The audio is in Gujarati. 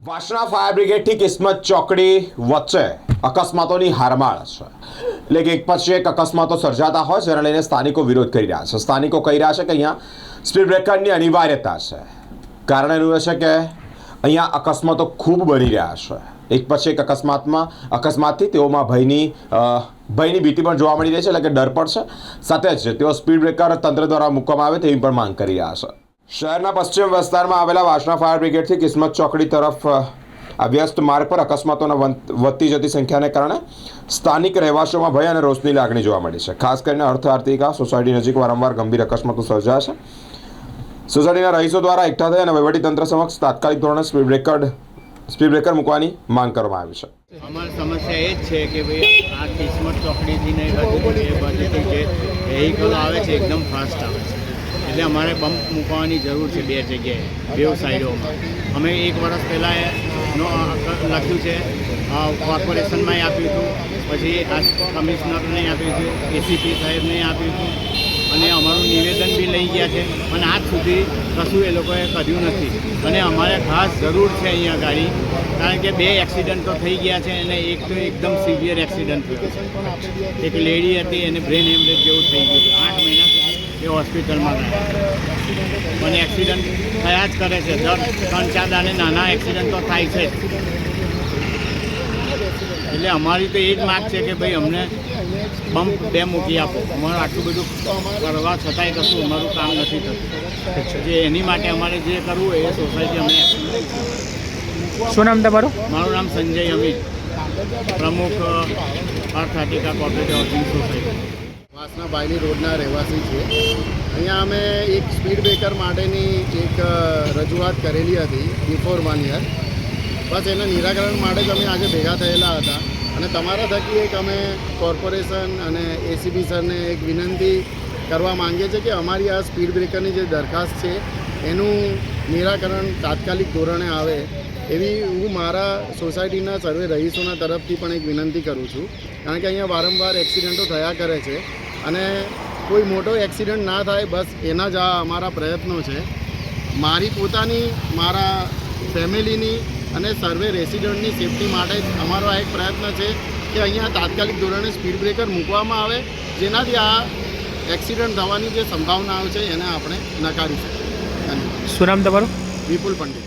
વાસણા ફાયર બ્રિગેડથી કિસ્મત ચોકડી વચ્ચે અકસ્માતોની હારમાળ છે। એટલે કે એક પછી એક અકસ્માતો સર્જાતા હોય જેને લઈને સ્થાનિકો વિરોધ કરી રહ્યા છે। સ્થાનિકો કહી રહ્યા છે કે અહીંયા સ્પીડ બ્રેકરની અનિવાર્યતા છે। કારણ એનું એ છે કે અહીંયા અકસ્માતો ખૂબ બની રહ્યા છે। એક પછી એક અકસ્માતથી તેઓમાં ભયની ભીતિ પણ જોવા મળી રહી છે, એટલે કે ડર પણ છે। સાથે જ તેઓ સ્પીડ બ્રેકર તંત્ર દ્વારા મૂકવામાં આવે તેવી પણ માંગ કરી રહ્યા છે। શહેરના પશ્ચિમ વિસ્તારમાં આવેલા વાસણા ફાયર બ્રિગેડથી કિસ્મત ચોકડી તરફ આ વ્યસ્ત માર્ગ પર અકસ્માતોના વધતી જતી સંખ્યાને કારણે સ્થાનિક રહેવાસીઓમાં ભય અને રોષની લાગણી જોવા મળી છે। ખાસ કરીને અર્થ આર્તિકા સોસાયટી નજીક વારંવાર ગંભીર અકસ્માતો સર્જાયા છે। સોસાયટીના રહીશો દ્વારા એકઠા થઈ અને વહીવટીતંત્ર સમક્ષ તાત્કાલિક ધોરણે સ્પીડ બ્રેકર મૂકવાની માંગ કરવામાં આવી છે। અમારી સમસ્યા એ જ છે કે ભાઈ આ કિસ્મત ચોકડીથી ને એ બાજુથી જે વ્હીકલ આવે છે એકદમ ફાસ્ટ આવે છે, એટલે અમારે બમ્પ મૂકવાની જરૂર છે બે જગ્યાએ, બે સાઈડોમાં। અમે એક વર્ષ પહેલાં લખ્યું છે, કોર્પોરેશનમાં આપ્યું હતું, પછી આ કમિશનરને આપ્યું હતું, એસીપી સાહેબને આપ્યું હતું અને અમારું નિવેદન બી લઈ ગયા છે, પણ આજ સુધી કશું એ લોકોએ કર્યું નથી। અને અમારે ખાસ જરૂર છે અહીંયા ગાડી, કારણ કે બે એક્સિડન્ટો થઈ ગયા છે અને એક તો એકદમ સિવિયર એક્સિડન્ટ થયો છે। એક લેડી હતી એને બ્રેન હેમરેજ જેવું થઈ ગયું હતું, 8 મહિના સુધી એ હોસ્પિટલમાં ગયા અને એક્સિડન્ટ થયા જ કરે છે। દર 3-4 દાને નાના એક્સિડન્ટો થાય છે। એટલે અમારી તો એ જ માગ છે કે ભાઈ અમને બમ્પ બે મૂકી આપો। અમારું આટલું બધું કરવા છતાંય કશું અમારું કામ નથી થતું, જે એની માટે અમારે જે કરવું એ સોસાયટી અમે શું નામ તમારું? મારું નામ સંજય અમિત, પ્રમુખ અર્થ આર્ટિકા કોઓપરેટિવ હાઉસિંગ સોસાયટી, વાસણા બાયલી રોડના રહેવાસી છીએ। અહીંયા અમે એક સ્પીડ બ્રેકર માટેની એક રજૂઆત કરેલી હતી બિફોર 1 યર। બસ એના નિરાકરણ માટે જ અમે આજે ભેગા થયેલા હતા અને તમારા થકી એક અમે કોર્પોરેશન અને એસીબી સરને એક વિનંતી કરવા માંગીએ છીએ કે અમારી આ સ્પીડ બ્રેકરની જે દરખાસ્ત છે એનું નિરાકરણ તાત્કાલિક ધોરણે આવે એવી હું મારા સોસાયટીના સર્વે રહીશોના તરફથી પણ એક વિનંતી કરું છું। કારણ કે અહીંયા વારંવાર એક્સિડન્ટો થયા કરે છે અને કોઈ મોટો એક્સિડન્ટ ના થાય, બસ એના જ આ અમારા પ્રયત્નો છે। મારી પોતાની, મારા ફેમિલીની અને સર્વે રેસિડન્ટની સેફટી માટે જ અમારો આ એક પ્રયત્ન છે કે અહીંયા તાત્કાલિક ધોરણે સ્પીડ બ્રેકર મૂકવામાં આવે, જેનાથી આ એક્સિડન્ટ થવાની જે સંભાવનાઓ છે એને આપણે નકારી શકીએ। શું નામ તમારું? વિપુલ પંડિત।